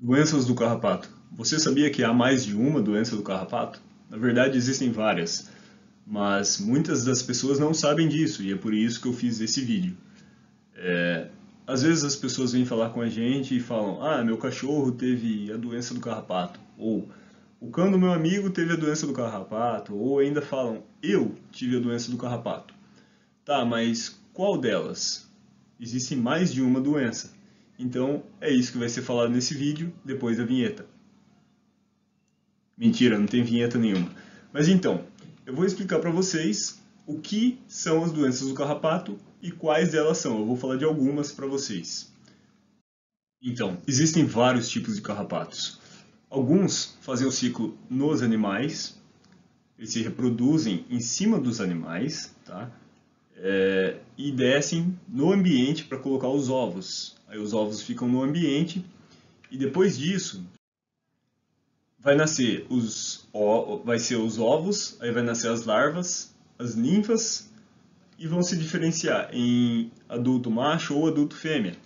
Doenças do carrapato. Você sabia que há mais de uma doença do carrapato? Na verdade, existem várias, mas muitas das pessoas não sabem disso e é por isso que eu fiz esse vídeo. Às vezes as pessoas vêm falar com a gente e falam: "Ah, meu cachorro teve a doença do carrapato", ou "O cão do meu amigo teve a doença do carrapato", ou ainda falam: "Eu tive a doença do carrapato". Tá, mas qual delas? Existem mais de uma doença. Então, é isso que vai ser falado nesse vídeo, depois da vinheta. Mentira, não tem vinheta nenhuma. Mas então, eu vou explicar para vocês o que são as doenças do carrapato e quais delas são. Eu vou falar de algumas para vocês. Então, existem vários tipos de carrapatos. Alguns fazem o ciclo nos animais, eles se reproduzem em cima dos animais, tá? E descem no ambiente para colocar os ovos. Aí os ovos ficam no ambiente e depois disso vai ser os ovos, aí vai nascer as larvas, as ninfas e vão se diferenciar em adulto macho ou adulto fêmea.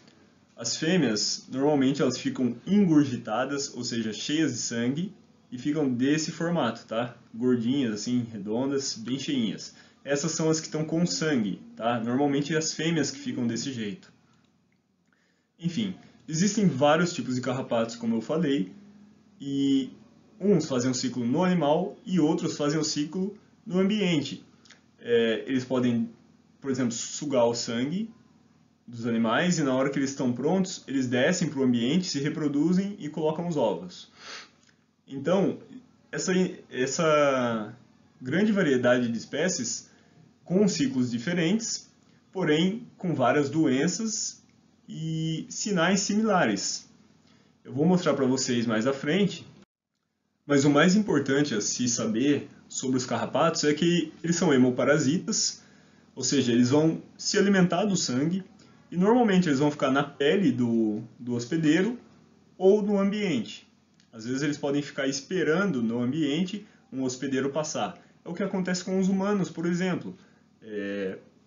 As fêmeas, normalmente elas ficam engurgitadas, ou seja, cheias de sangue, e ficam desse formato, tá? Gordinhas, assim, redondas, bem cheinhas. Essas são as que estão com sangue, tá? Normalmente é as fêmeas que ficam desse jeito. Enfim, existem vários tipos de carrapatos, como eu falei, e uns fazem um ciclo no animal e outros fazem um ciclo no ambiente. Eles podem, por exemplo, sugar o sangue dos animais e na hora que eles estão prontos, eles descem para o ambiente, se reproduzem e colocam os ovos. Então, essa grande variedade de espécies com ciclos diferentes, porém com várias doenças e sinais similares. Eu vou mostrar para vocês mais à frente, mas o mais importante a se saber sobre os carrapatos é que eles são hemoparasitas, ou seja, eles vão se alimentar do sangue e normalmente eles vão ficar na pele do hospedeiro ou no ambiente. Às vezes eles podem ficar esperando no ambiente um hospedeiro passar. É o que acontece com os humanos, por exemplo.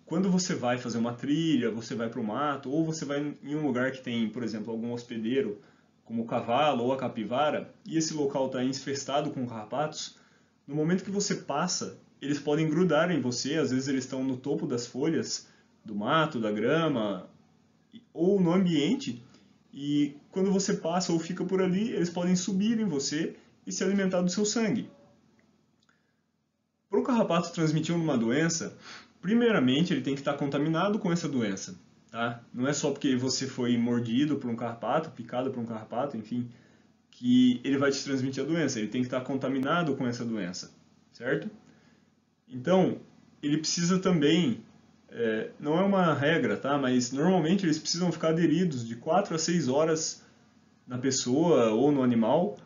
Quando você vai fazer uma trilha, você vai para o mato, ou você vai em um lugar que tem, por exemplo, algum hospedeiro, como o cavalo ou a capivara, e esse local está infestado com carrapatos, no momento que você passa, eles podem grudar em você, às vezes eles estão no topo das folhas, do mato, da grama, ou no ambiente, e quando você passa ou fica por ali, eles podem subir em você e se alimentar do seu sangue. Para o carrapato transmitir uma doença, primeiramente ele tem que estar contaminado com essa doença. Tá? Não é só porque você foi mordido por um carrapato, picado por um carrapato, enfim, que ele vai te transmitir a doença. Ele tem que estar contaminado com essa doença, certo? Então, ele precisa também, não é uma regra, tá? Mas normalmente eles precisam ficar aderidos de 4 a 6 horas na pessoa ou no animal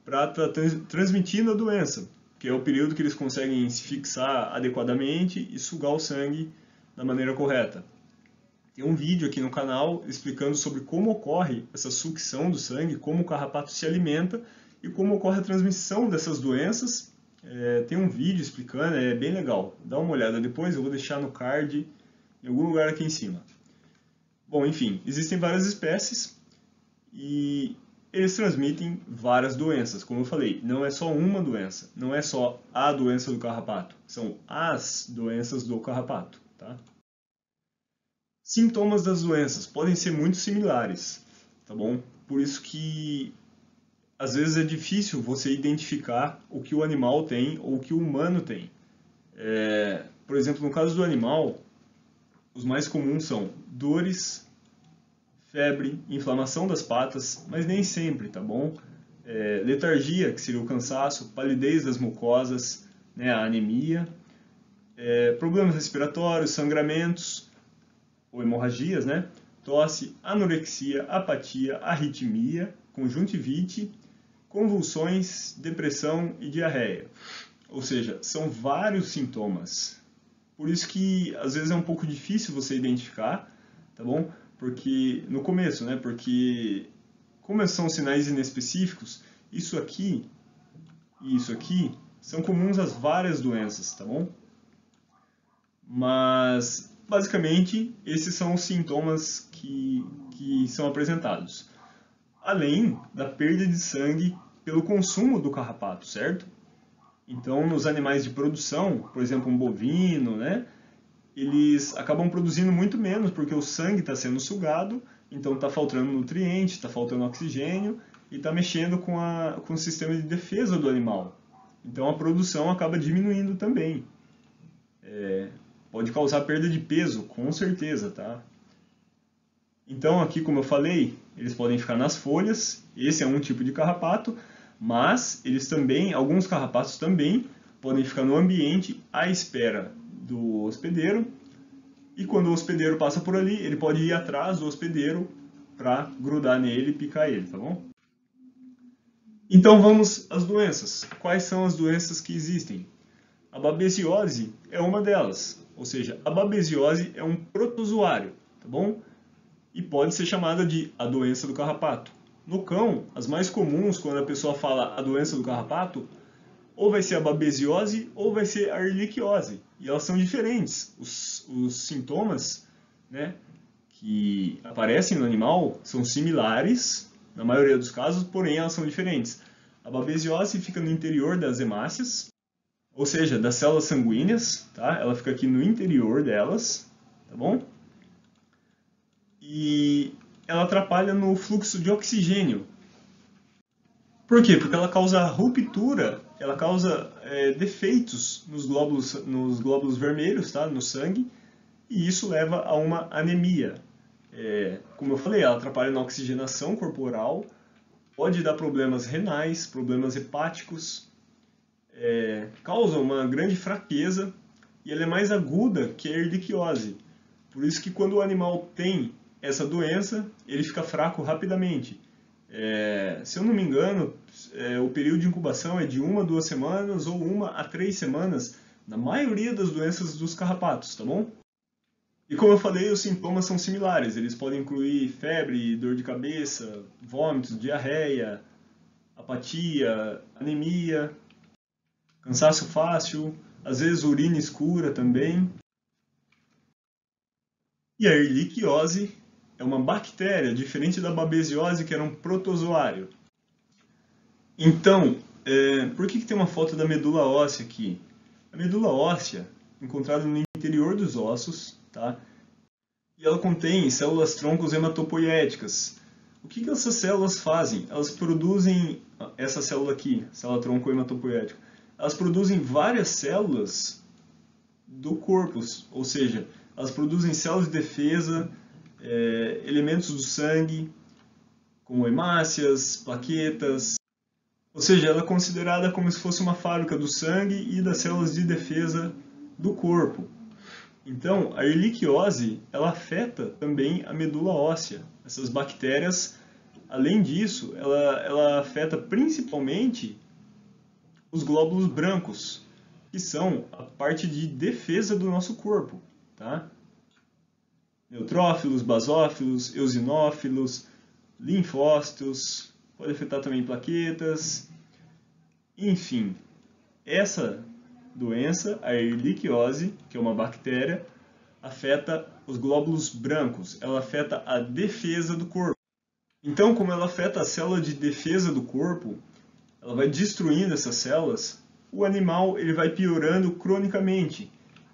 para estar transmitindo a doença, que é o período que eles conseguem se fixar adequadamente e sugar o sangue da maneira correta. Tem um vídeo aqui no canal explicando sobre como ocorre essa sucção do sangue, como o carrapato se alimenta e como ocorre a transmissão dessas doenças. Tem um vídeo explicando, é bem legal. Dá uma olhada depois, eu vou deixar no card em algum lugar aqui em cima. Bom, enfim, existem várias espécies e eles transmitem várias doenças. Como eu falei, não é só uma doença, não é só a doença do carrapato, são as doenças do carrapato, tá? Sintomas das doenças podem ser muito similares, tá bom? Por isso que às vezes é difícil você identificar o que o animal tem ou o que o humano tem. Por exemplo, no caso do animal, os mais comuns são dores, febre, inflamação das patas, mas nem sempre, tá bom? Letargia, que seria o cansaço, palidez das mucosas, né, a anemia, problemas respiratórios, sangramentos ou hemorragias, né? Tosse, anorexia, apatia, arritmia, conjuntivite, convulsões, depressão e diarreia. Ou seja, são vários sintomas. Por isso que às vezes é um pouco difícil você identificar, tá bom? Porque no começo, né? Porque como são sinais inespecíficos, isso aqui e isso aqui são comuns às várias doenças, tá bom? Mas basicamente esses são os sintomas que são apresentados. além da perda de sangue pelo consumo do carrapato, certo? Então, nos animais de produção, por exemplo, um bovino, né, eles acabam produzindo muito menos porque o sangue está sendo sugado, então está faltando nutrientes, está faltando oxigênio e está mexendo com o sistema de defesa do animal. Então a produção acaba diminuindo também. Pode causar perda de peso, com certeza, tá? Então aqui, como eu falei, eles podem ficar nas folhas, esse é um tipo de carrapato, mas eles também, alguns carrapatos também, podem ficar no ambiente à espera do hospedeiro, e quando o hospedeiro passa por ali, ele pode ir atrás do hospedeiro para grudar nele e picar ele, tá bom? Então vamos às doenças. Quais são as doenças que existem? A babesiose é uma delas, ou seja, a babesiose é um protozoário, tá bom? E pode ser chamada de a doença do carrapato. No cão, as mais comuns quando a pessoa fala a doença do carrapato, ou vai ser a babesiose ou vai ser a erliquiose. E elas são diferentes. Os sintomas, né, que aparecem no animal são similares, na maioria dos casos, porém elas são diferentes. A babesiose fica no interior das hemácias, ou seja, das células sanguíneas, tá? Ela fica aqui no interior delas, tá bom? E ela atrapalha no fluxo de oxigênio. Por quê? Porque ela causa ruptura, ela causa defeitos nos glóbulos vermelhos, tá? No sangue, e isso leva a uma anemia. Como eu falei, ela atrapalha na oxigenação corporal, pode dar problemas renais, problemas hepáticos, causa uma grande fraqueza e ela é mais aguda que a erliquiose. Por isso que quando o animal tem essa doença, ele fica fraco rapidamente. Se eu não me engano, o período de incubação é de 1 a 2 semanas ou 1 a 3 semanas na maioria das doenças dos carrapatos, tá bom? E como eu falei, os sintomas são similares. Eles podem incluir febre, dor de cabeça, vômitos, diarreia, apatia, anemia, cansaço fácil, às vezes urina escura também. E a erliquiose é uma bactéria, diferente da babesiose, que era um protozoário. Então, por que tem uma foto da medula óssea aqui? A medula óssea, encontrada no interior dos ossos, tá? E ela contém células troncos hematopoiéticas. O que essas células fazem? Elas produzem, essa célula aqui, célula tronco hematopoiética, elas produzem várias células do corpo, ou seja, elas produzem células de defesa, elementos do sangue, como hemácias, plaquetas. Ou seja, ela é considerada como se fosse uma fábrica do sangue e das células de defesa do corpo. Então, a erliquiose, ela afeta também a medula óssea. Essas bactérias, além disso, ela afeta principalmente os glóbulos brancos, que são a parte de defesa do nosso corpo, tá? Neutrófilos, basófilos, eosinófilos, linfócitos, pode afetar também plaquetas, enfim. Essa doença, a erliquiose, que é uma bactéria, afeta os glóbulos brancos, ela afeta a defesa do corpo. Então, como ela afeta a célula de defesa do corpo, ela vai destruindo essas células, o animal ele vai piorando cronicamente.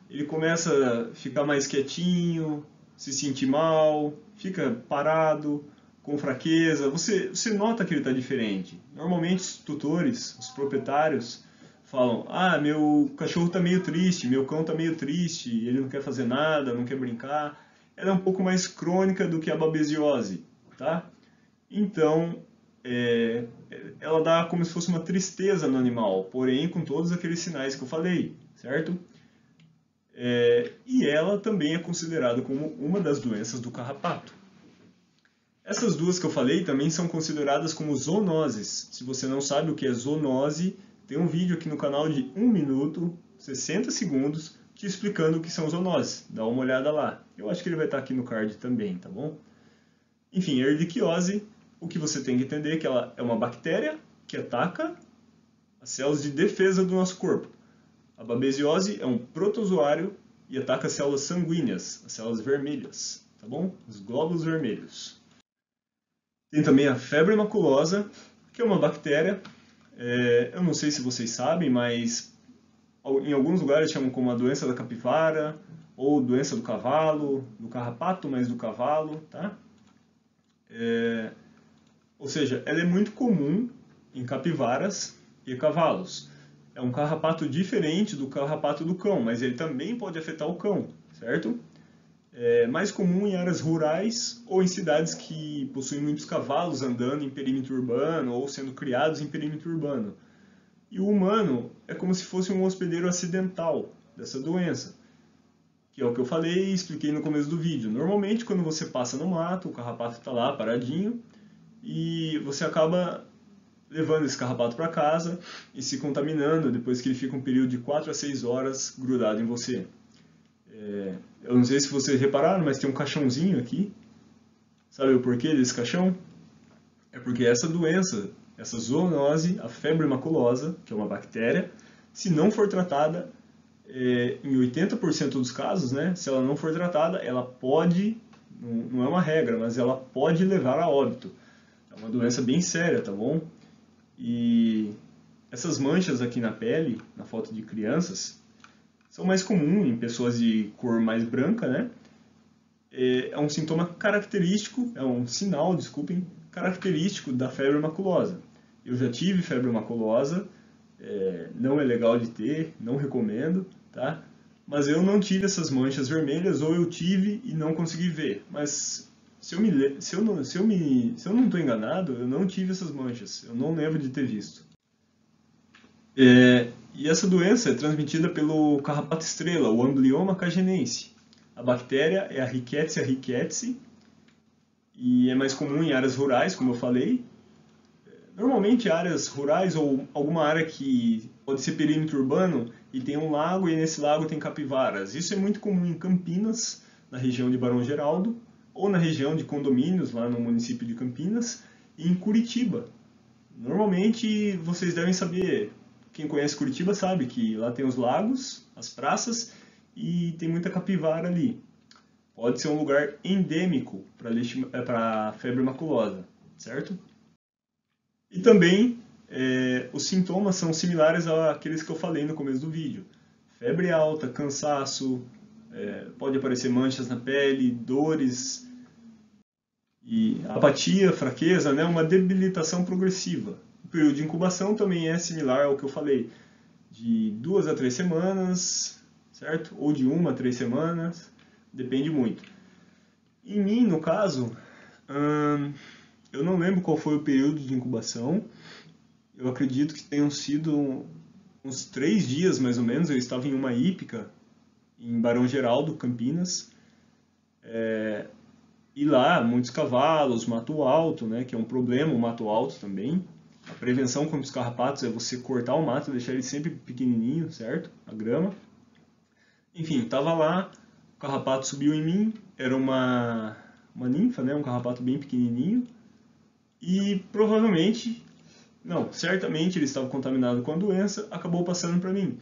Ele começa a ficar mais quietinho, se sentir mal, fica parado, com fraqueza. Você nota que ele está diferente. Normalmente os tutores, os proprietários, falam: ah, meu cachorro está meio triste, meu cão está meio triste, ele não quer fazer nada, não quer brincar. Ela é um pouco mais crônica do que a babesiose, tá? Então, ela dá como se fosse uma tristeza no animal, porém com todos aqueles sinais que eu falei, certo? E ela também é considerada como uma das doenças do carrapato. Essas duas que eu falei também são consideradas como zoonoses. Se você não sabe o que é zoonose, tem um vídeo aqui no canal de 1 minuto, 60 segundos, te explicando o que são zoonoses. Dá uma olhada lá. Eu acho que ele vai estar aqui no card também, tá bom? Enfim, a erliquiose, o que você tem que entender é que ela é uma bactéria que ataca as células de defesa do nosso corpo. A babesiose é um protozoário e ataca as células sanguíneas, as células vermelhas, tá bom? Os glóbulos vermelhos. Tem também a febre maculosa, que é uma bactéria. Eu não sei se vocês sabem, mas em alguns lugares chamam como a doença da capivara, ou doença do cavalo, do carrapato, mas do cavalo, tá? Ou seja, ela é muito comum em capivaras e cavalos. É um carrapato diferente do carrapato do cão, mas ele também pode afetar o cão, certo? É mais comum em áreas rurais ou em cidades que possuem muitos cavalos andando em perímetro urbano ou sendo criados em perímetro urbano. E o humano é como se fosse um hospedeiro acidental dessa doença, que é o que eu falei e expliquei no começo do vídeo. Normalmente, quando você passa no mato, o carrapato está lá paradinho e você acaba levando esse carrapato para casa e se contaminando depois que ele fica um período de 4 a 6 horas grudado em você. Eu não sei se vocês repararam, mas tem um caixãozinho aqui. Sabe o porquê desse caixão? É porque essa doença, essa zoonose, a febre maculosa, que é uma bactéria, se não for tratada, em 80% dos casos, né, se ela não for tratada, ela pode, não é uma regra, mas ela pode levar a óbito. É uma doença bem séria, tá bom? E essas manchas aqui na pele, na foto de crianças, são mais comuns em pessoas de cor mais branca, né? É um sintoma característico, é um sinal, desculpem, característico da febre maculosa. Eu já tive febre maculosa, não é legal de ter, não recomendo, tá? Mas eu não tive essas manchas vermelhas, ou eu tive e não consegui ver. Mas se eu não estou enganado, eu não tive essas manchas, eu não lembro de ter visto. E essa doença é transmitida pelo carrapato estrela, o Amblyomma cagenense. A bactéria é a Rickettsia rickettsii e é mais comum em áreas rurais, como eu falei. Normalmente áreas rurais ou alguma área que pode ser perímetro urbano e tem um lago e nesse lago tem capivaras. Isso é muito comum em Campinas, na região de Barão Geraldo, ou na região de Condomínios, lá no município de Campinas, e em Curitiba. Normalmente vocês devem saber, quem conhece Curitiba sabe que lá tem os lagos, as praças e tem muita capivara ali. Pode ser um lugar endêmico para febre maculosa, certo? E também os sintomas são similares àqueles que eu falei no começo do vídeo. Febre alta, cansaço, pode aparecer manchas na pele, dores, e apatia, fraqueza, né? Uma debilitação progressiva. O período de incubação também é similar ao que eu falei, de 2 a 3 semanas, certo? Ou de 1 a 3 semanas, depende muito. Em mim, no caso, eu não lembro qual foi o período de incubação. Eu acredito que tenham sido uns 3 dias, mais ou menos. Eu estava em uma hípica, em Barão Geraldo, Campinas. E lá, muitos cavalos, mato alto, né, que é um problema o mato alto também. A prevenção contra os carrapatos é você cortar o mato, deixar ele sempre pequenininho, certo? A grama. Enfim, estava lá, o carrapato subiu em mim, era uma ninfa, né, um carrapato bem pequenininho. E provavelmente, não, certamente ele estava contaminado com a doença, acabou passando para mim.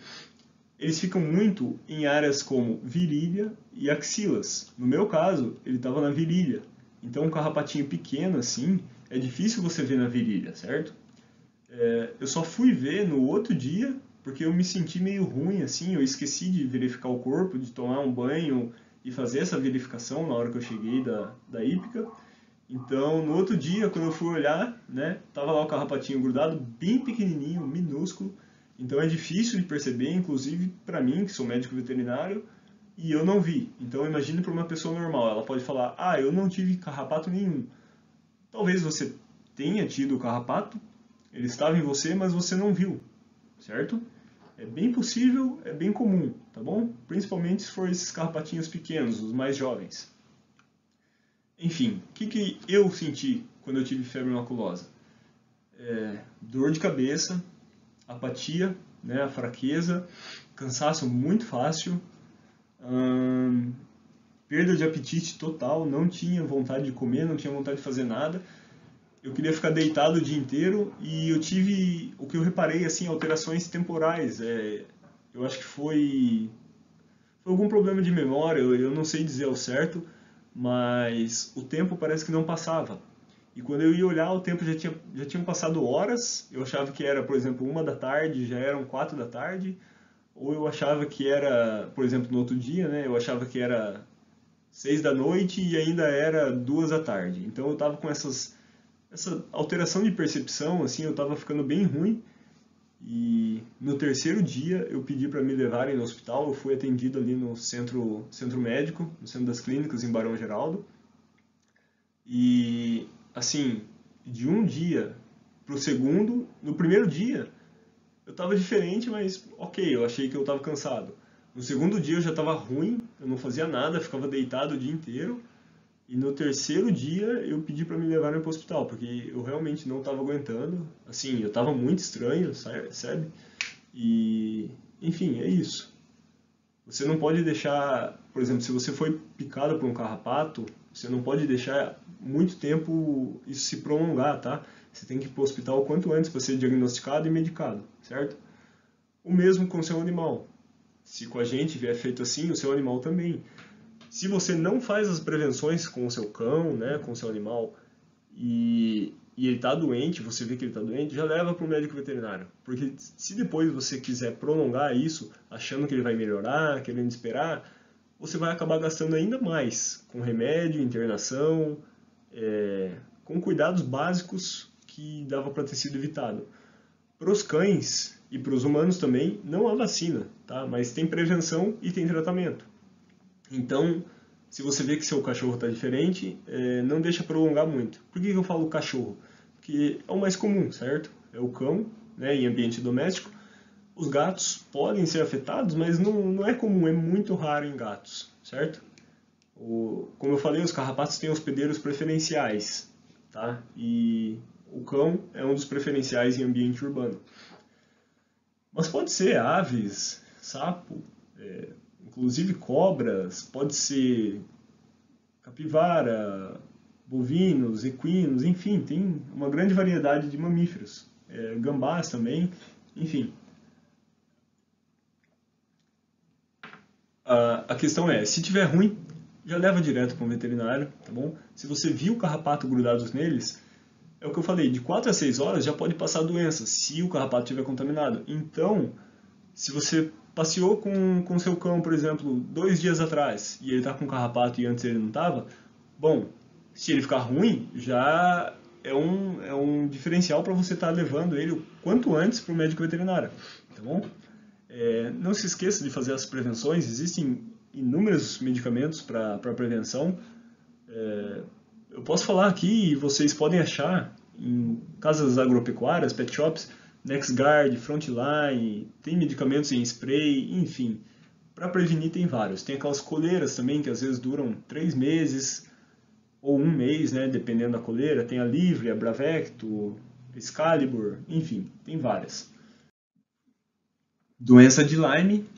Eles ficam muito em áreas como virilha e axilas. No meu caso, ele estava na virilha. Então, um carrapatinho pequeno assim, é difícil você ver na virilha, certo? Eu só fui ver no outro dia, porque eu me senti meio ruim, assim, eu esqueci de verificar o corpo, de tomar um banho e fazer essa verificação na hora que eu cheguei da hípica. Então, no outro dia, quando eu fui olhar, né, tava lá o carrapatinho grudado, bem pequenininho, minúsculo. Então é difícil de perceber, inclusive para mim, que sou médico veterinário, e eu não vi. Então imagine para uma pessoa normal, ela pode falar: "Ah, eu não tive carrapato nenhum". Talvez você tenha tido o carrapato, ele estava em você, mas você não viu, certo? É bem possível, é bem comum, tá bom? Principalmente se for esses carrapatinhos pequenos, os mais jovens. Enfim, o que eu senti quando eu tive febre maculosa? Dor de cabeça, apatia, né, a fraqueza, cansaço muito fácil, perda de apetite total, não tinha vontade de comer, não tinha vontade de fazer nada. Eu queria ficar deitado o dia inteiro e eu tive, o que eu reparei, assim, alterações temporais. Eu acho que foi algum problema de memória, eu não sei dizer ao certo, mas o tempo parece que não passava. E quando eu ia olhar, o tempo já tinham passado horas. Eu achava que era, por exemplo, 1 da tarde, já eram 4 da tarde. Ou eu achava que era, por exemplo, no outro dia, né? Eu achava que era 6 da noite e ainda era 2 da tarde. Então eu estava com essa alteração de percepção, assim, eu estava ficando bem ruim. E no terceiro dia eu pedi para me levarem no hospital. Eu fui atendido ali no centro médico, no centro das clínicas em Barão Geraldo. E assim, de um dia pro segundo, no primeiro dia eu estava diferente, mas ok, eu achei que eu estava cansado. No segundo dia eu já estava ruim, eu não fazia nada, ficava deitado o dia inteiro. E no terceiro dia eu pedi para me levarem para o hospital, porque eu realmente não estava aguentando. Assim, eu estava muito estranho, sabe? E, enfim, é isso. Você não pode deixar, por exemplo, se você foi picado por um carrapato, você não pode deixar muito tempo isso se prolongar, tá? Você tem que ir para o hospital o quanto antes para ser diagnosticado e medicado, certo? O mesmo com o seu animal. Se com a gente vier feito assim, o seu animal também. Se você não faz as prevenções com o seu cão, né, com o seu animal, e ele está doente, você vê que ele está doente, já leva para o médico veterinário. Porque se depois você quiser prolongar isso, achando que ele vai melhorar, querendo esperar, você vai acabar gastando ainda mais com remédio, internação, com cuidados básicos que dava para ter sido evitado. Para os cães e para os humanos também, não há vacina, tá? Mas tem prevenção e tem tratamento. Então, se você vê que seu cachorro está diferente, não deixa prolongar muito. Por que eu falo cachorro? Porque é o mais comum, certo? É o cão, né, em ambiente doméstico. Os gatos podem ser afetados, mas não é comum, é muito raro em gatos, certo? Como eu falei, os carrapatos têm hospedeiros preferenciais, tá? E o cão é um dos preferenciais em ambiente urbano. Mas pode ser aves, sapo, inclusive cobras, pode ser capivara, bovinos, equinos, enfim, tem uma grande variedade de mamíferos. Gambás também, enfim. A questão é, se tiver ruim, já leva direto para um veterinário, tá bom? Se você viu o carrapato grudados neles, é o que eu falei, de 4 a 6 horas já pode passar a doença, se o carrapato estiver contaminado. Então, se você passeou com seu cão, por exemplo, 2 dias atrás, e ele está com carrapato e antes ele não estava, bom, se ele ficar ruim, já é um diferencial para você estar levando ele o quanto antes para o médico veterinário, tá bom? Não se esqueça de fazer as prevenções, existem inúmeros medicamentos para prevenção. Eu posso falar aqui e vocês podem achar em casas agropecuárias, pet shops, NexGard, Frontline, tem medicamentos em spray, enfim. Para prevenir tem vários. Tem aquelas coleiras também que às vezes duram 3 meses ou 1 mês, né, dependendo da coleira. Tem a Livre, a Bravecto, Excalibur, enfim, tem várias. Doença de Lyme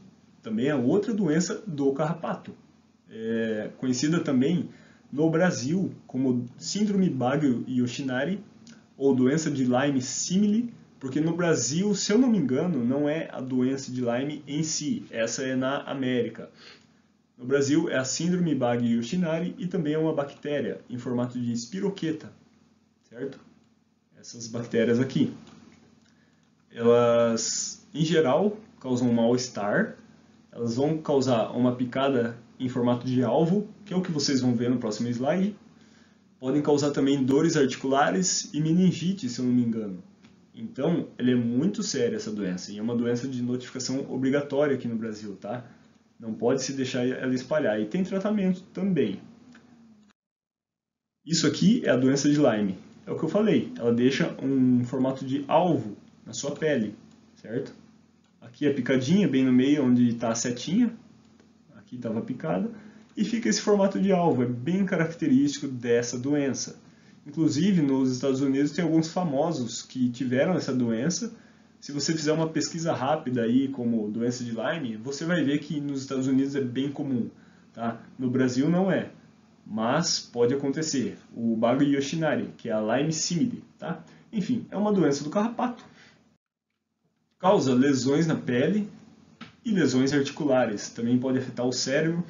também é outra doença do carrapato. Conhecida também no Brasil como síndrome Baglio-Yoshinari ou doença de Lyme simile, porque no Brasil, se eu não me engano, não é a doença de Lyme em si, essa é na América. No Brasil é a síndrome Baglio-Yoshinari e também é uma bactéria em formato de espiroqueta, certo? Essas bactérias aqui. Elas, em geral, causam mal-estar, elas vão causar uma picada em formato de alvo, que é o que vocês vão ver no próximo slide. Podem causar também dores articulares e meningite, se eu não me engano. Então, ela é muito séria essa doença, e é uma doença de notificação obrigatória aqui no Brasil, tá? Não pode se deixar ela espalhar, e tem tratamento também. Isso aqui é a doença de Lyme. É o que eu falei, ela deixa um formato de alvo na sua pele, certo? Aqui a picadinha, bem no meio, onde está a setinha, aqui estava picada, e fica esse formato de alvo, é bem característico dessa doença. Inclusive, nos Estados Unidos tem alguns famosos que tiveram essa doença. Se você fizer uma pesquisa rápida aí, como doença de Lyme, você vai ver que nos Estados Unidos é bem comum, tá? No Brasil não é, mas pode acontecer. O Baglio-Yoshinari, que é a Lyme simile, tá? Enfim, é uma doença do carrapato. Causa lesões na pele e lesões articulares. Também pode afetar o cérebro.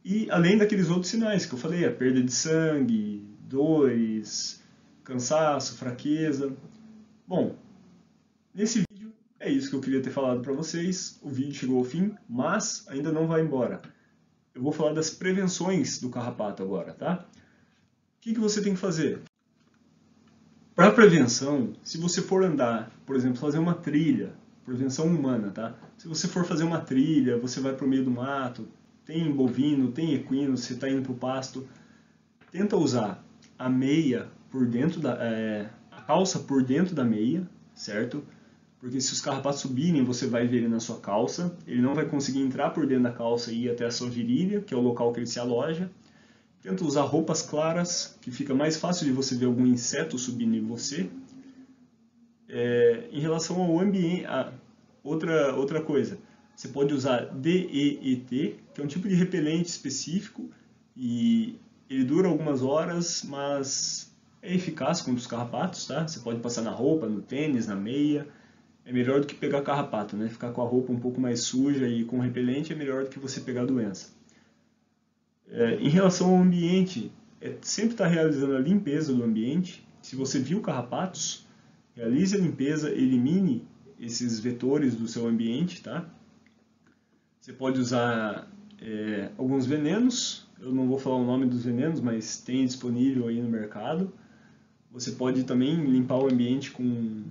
E além daqueles outros sinais que eu falei, a perda de sangue, dores, cansaço, fraqueza. Bom, nesse vídeo é isso que eu queria ter falado para vocês. O vídeo chegou ao fim, mas ainda não vai embora. Eu vou falar das prevenções do carrapato agora, tá? O que você tem que fazer? Para prevenção, se você for andar, por exemplo, fazer uma trilha, prevenção humana, tá? Se você for fazer uma trilha, você vai para o meio do mato, tem bovino, tem equino, você está indo para o pasto, tenta usar a meia por dentro a calça por dentro da meia, certo? Porque se os carrapatos subirem, você vai ver ele na sua calça, ele não vai conseguir entrar por dentro da calça e ir até a sua virilha, que é o local que ele se aloja. Tenta usar roupas claras, que fica mais fácil de você ver algum inseto subindo em você. Em relação ao ambiente, outra coisa, você pode usar DEET, que é um tipo de repelente específico, e ele dura algumas horas, mas é eficaz contra os carrapatos, tá? Você pode passar na roupa, no tênis, na meia. É melhor do que pegar carrapato, né? Ficar com a roupa um pouco mais suja e com repelente é melhor do que você pegar a doença. Em relação ao ambiente, sempre estar realizando a limpeza do ambiente. Se você viu carrapatos, realize a limpeza, elimine esses vetores do seu ambiente, tá? Você pode usar alguns venenos, eu não vou falar o nome dos venenos, mas tem disponível aí no mercado. Você pode também limpar o ambiente com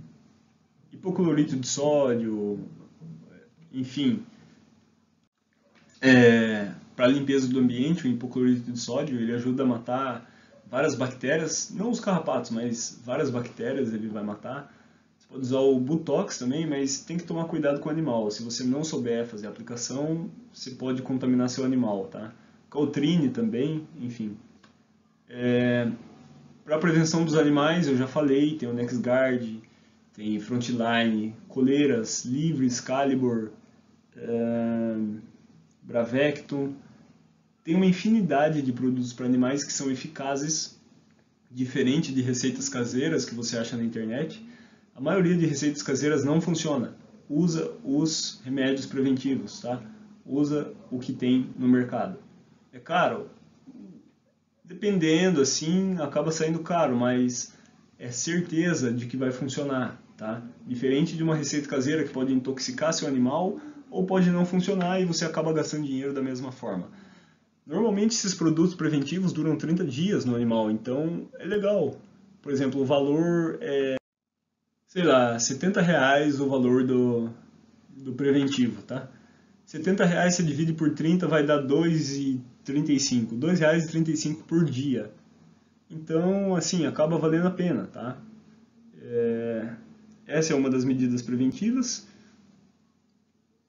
hipoclorito de sódio, enfim. Para a limpeza do ambiente, o hipoclorito de sódio ele ajuda a matar várias bactérias, não os carrapatos, mas várias bactérias ele vai matar. Você pode usar o Butox também, mas tem que tomar cuidado com o animal. Se você não souber fazer a aplicação, você pode contaminar seu animal, tá? Caltrine também, enfim. Para a prevenção dos animais, eu já falei, tem o NexGard, tem Frontline, coleiras, Livre, Excalibur, Bravecto. Tem uma infinidade de produtos para animais que são eficazes, diferente de receitas caseiras que você acha na internet. A maioria de receitas caseiras não funciona. Usa os remédios preventivos, tá? Usa o que tem no mercado. É caro? Dependendo, assim, acaba saindo caro, mas é certeza de que vai funcionar, tá? Diferente de uma receita caseira que pode intoxicar seu animal ou pode não funcionar e você acaba gastando dinheiro da mesma forma. Normalmente esses produtos preventivos duram 30 dias no animal, então é legal. Por exemplo, o valor é, sei lá, R$70 o valor do preventivo, tá? R$70 você divide por 30 vai dar R$2,35. R$2,35 por dia. Então, assim, acaba valendo a pena, tá? Essa é uma das medidas preventivas.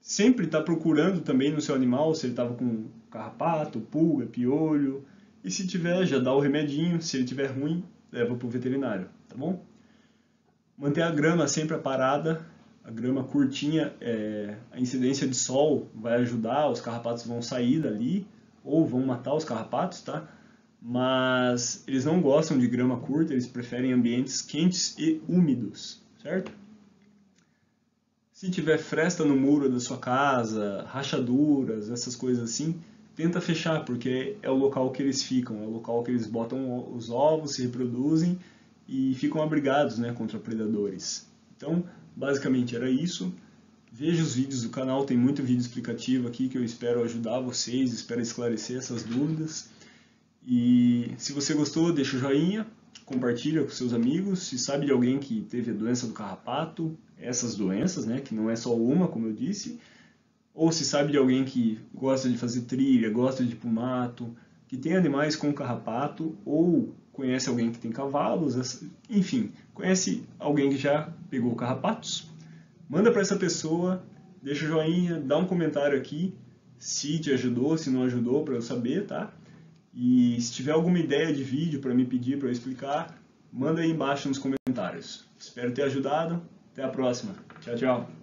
Sempre está procurando também no seu animal se ele estava com carrapato, pulga, piolho. E se tiver, já dá o remedinho. Se ele tiver ruim, leva para o veterinário, tá bom? Manter a grama sempre aparada. A grama curtinha, a incidência de sol vai ajudar, os carrapatos vão sair dali ou vão matar os carrapatos, tá? Mas eles não gostam de grama curta, eles preferem ambientes quentes e úmidos, certo? Se tiver fresta no muro da sua casa, rachaduras, essas coisas assim, tenta fechar, porque é o local que eles ficam, é o local que eles botam os ovos, se reproduzem e ficam abrigados, né, contra predadores. Então, basicamente era isso. Veja os vídeos do canal, tem muito vídeo explicativo aqui que eu espero ajudar vocês, espero esclarecer essas dúvidas. E se você gostou, deixa o joinha, compartilha com seus amigos. Se sabe de alguém que teve a doença do carrapato, essas doenças, né, que não é só uma, como eu disse, ou se sabe de alguém que gosta de fazer trilha, gosta de ir pro mato, que tem animais com carrapato, ou conhece alguém que tem cavalos, enfim, conhece alguém que já pegou carrapatos, manda para essa pessoa, deixa o joinha, dá um comentário aqui, se te ajudou, se não ajudou, para eu saber, tá? E se tiver alguma ideia de vídeo para me pedir, para eu explicar, manda aí embaixo nos comentários. Espero ter ajudado. Até a próxima. Tchau, tchau.